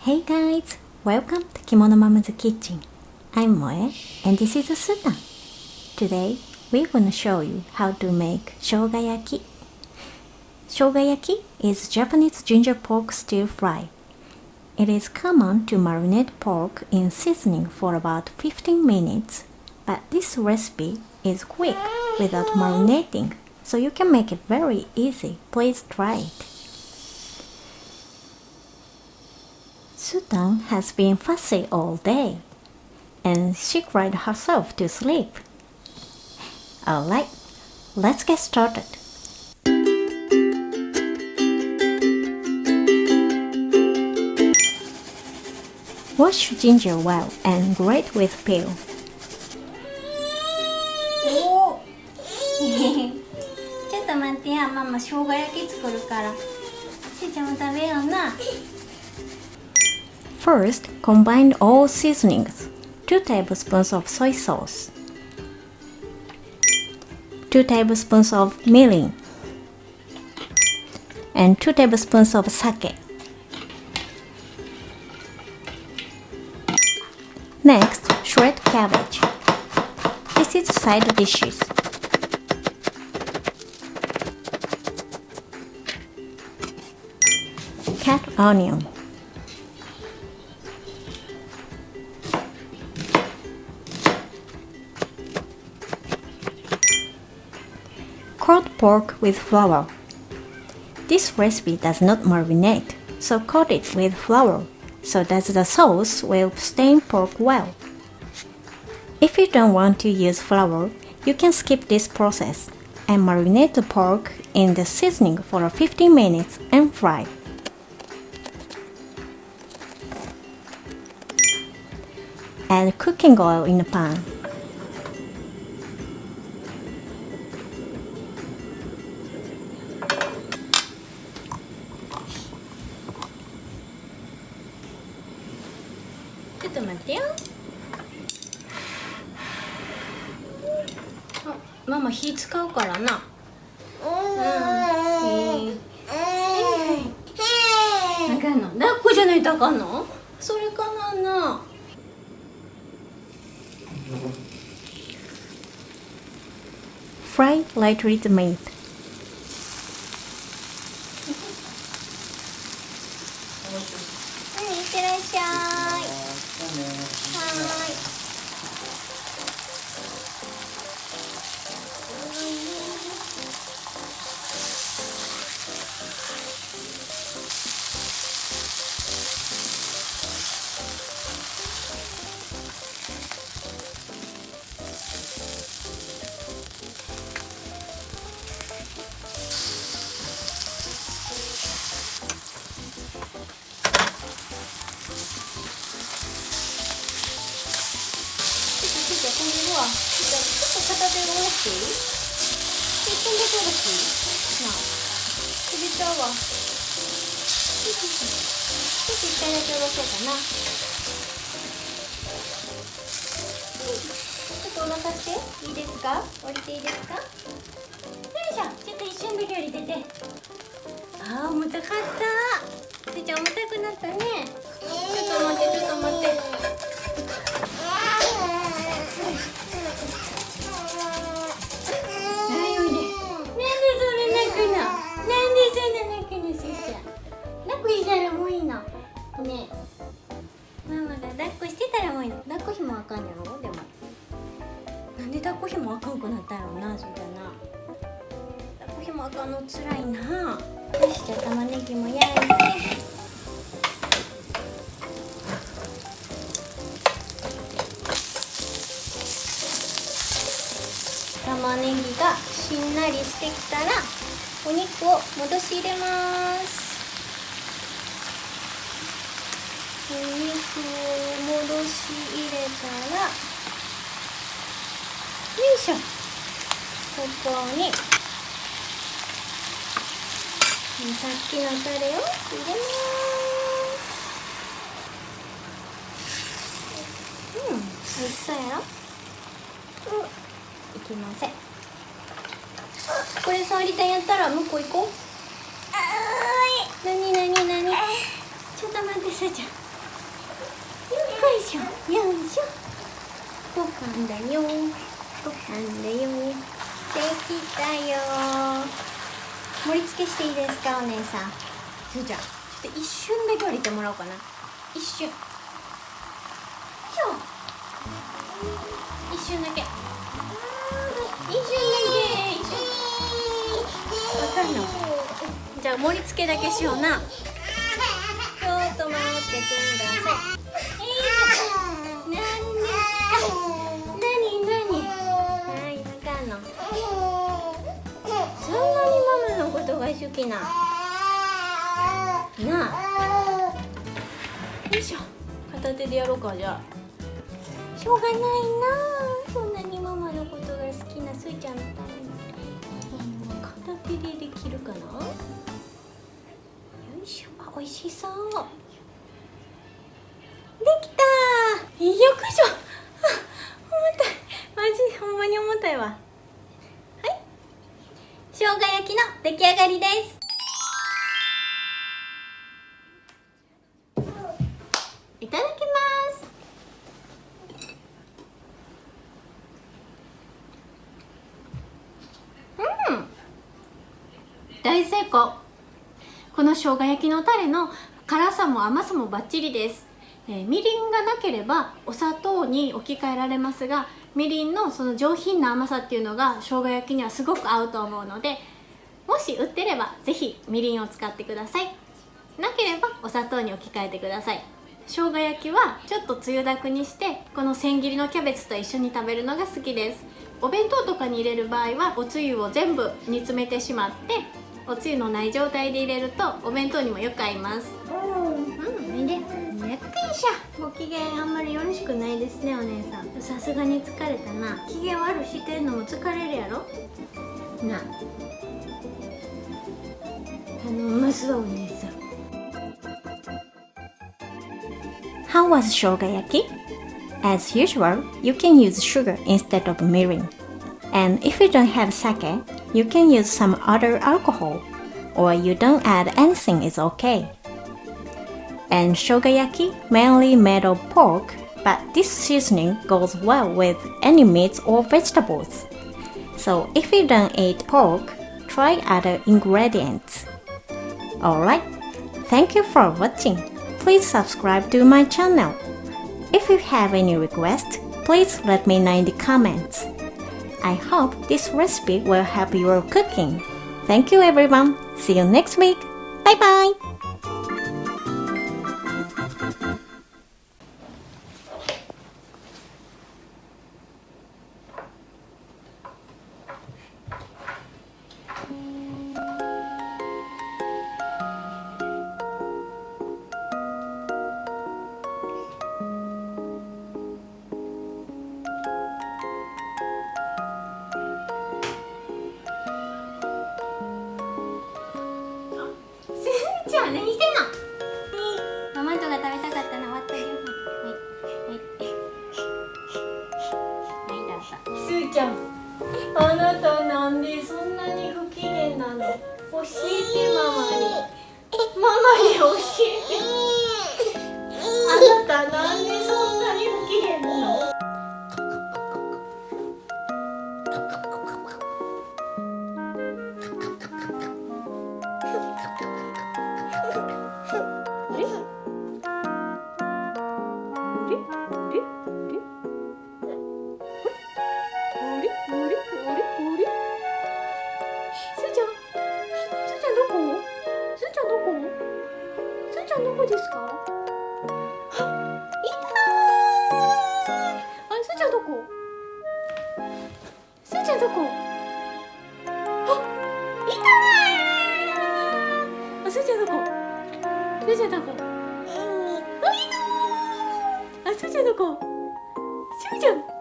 Hey guys, welcome to Kimono Mama's Kitchen. I'm Moe and this is Sudan. Today we're gonna show you how to make shogayaki. Shogayaki is Japanese ginger pork stir fry. It is common to marinate pork in seasoning for about 15 minutes, but this recipe is quick without marinating, so you can make it very easy. Please try it. Sudan has been fussy all day, and she cried herself to sleep. Alright, let's get started. Wash ginger well and grate with peel. ちょっと待ってや、ママ生姜焼き作るから。しーちゃんも食べような。First, combine all seasonings. 2 tablespoons of soy sauce, 2 tablespoons of mirin, and 2 tablespoons of sake. Next, shred cabbage. This is side dishes. Cut onion. Coat pork with flour. This recipe does not marinate, so coat it with flour so that the sauce will stain pork well. If you don't want to use flour, you can skip this process and marinate the pork in the seasoning for 15 minutes and fry. Add cooking oil in a pan.ちょっと待ってよ。あ、ママ火使うからな。あかんの？抱っこじゃないとあかんの？それかなんな。Fry lightly the meat.いってらっしゃい。はーい。ちょっと飛んでるわ。ちょっと片手を下ろしていい？飛んでくるし。なあ、飛びちゃうわ。ちょっと一回だけ下ろそうかな。ちょっとお腹していいですか？降りていいですか？よいしょ。ちょっと一瞬だけ降りてて。あー、重たかった。ちょっと重たくなったね。ちょっと待って、ちょっと待って。ねえ、ママが抱っこしてたらもういいの。抱っこひもあかんやろ。でもなんで抱っこひもあかんくなったんやろうな。そうだな、抱っこひもあかんのつらいな。よし、じゃあ玉ねぎも焼いて、玉ねぎがしんなりしてきたらお肉を戻し入れます。お肉を戻し入れたら、よいしょ、ここにさっきのタレを入れます。美味しそうやろ。いきません。これ触りたいんやったら向こう行こう。なにちょっと待って、さーちゃん。いしょよいしょ。ご飯だよご飯だよ。できたよ。盛り付けしていいですかお姉さん。すーちゃんちょっと一瞬だけ降りてもらおうかな。一瞬一瞬だけ一瞬わかんの。じゃあ盛り付けだけしような。ちょっと待ってください。何ですか。何はいわかんの。そんなにママのことが好きななあ。よいしょ。片手でやろうか。じゃあしょうがないな。そんなにママのことが好きなすーちゃんのために片手でできるかな。よいしょ。あ、美味しそう。できたー。よくしょ。あ、重たい。マジほんまに重たいわ。はい、生姜焼きの出来上がりです。いただきます。大成功。この生姜焼きのタレの辛さも甘さもバッチリです。みりんがなければお砂糖に置き換えられますが、みりんのその上品な甘さっていうのが生姜焼きにはすごく合うと思うので、もし売ってればぜひみりんを使ってください。なければお砂糖に置き換えてください。生姜焼きはちょっとつゆだくにしてこの千切りのキャベツと一緒に食べるのが好きです。お弁当とかに入れる場合はおつゆを全部煮詰めてしまっておつゆのない状態で入れるとお弁当にもよく合います。いいで。よっこいしょ。ご機嫌あんまりよろしくないですねお姉さん。さすがに疲れたな。機嫌悪してんのも疲れるやろな。頼みますわお姉さん。How was shogayaki? As usual, you can use sugar instead of mirin. And if you don't have sake, you can use some other alcohol, or you don't add anything is okay. And shogayaki mainly made of pork, but this seasoning goes well with any meats or vegetables. So if you don't eat pork, try other ingredients. Alright, thank you for watching. Please subscribe to my channel. If you have any requests, please let me know in the comments. I hope this recipe will help your cooking. Thank you everyone. See you next week. Bye bye.何してんの。ママんとが食べたかったの割ってあげる。はいどうぞ。すーちゃん、あなたなんでそんなに不機嫌なの。教えてママに。ママに教えて。あなたなんでそんなに不機嫌なの。どこですか。あ、いたー。あ、すーちゃんどこ。すーちゃんどこ。あ、いたー。あ、すーちゃんどこ。すーちゃんどこ。あ、いたー。あ、すーちゃんどこ。すーちゃん。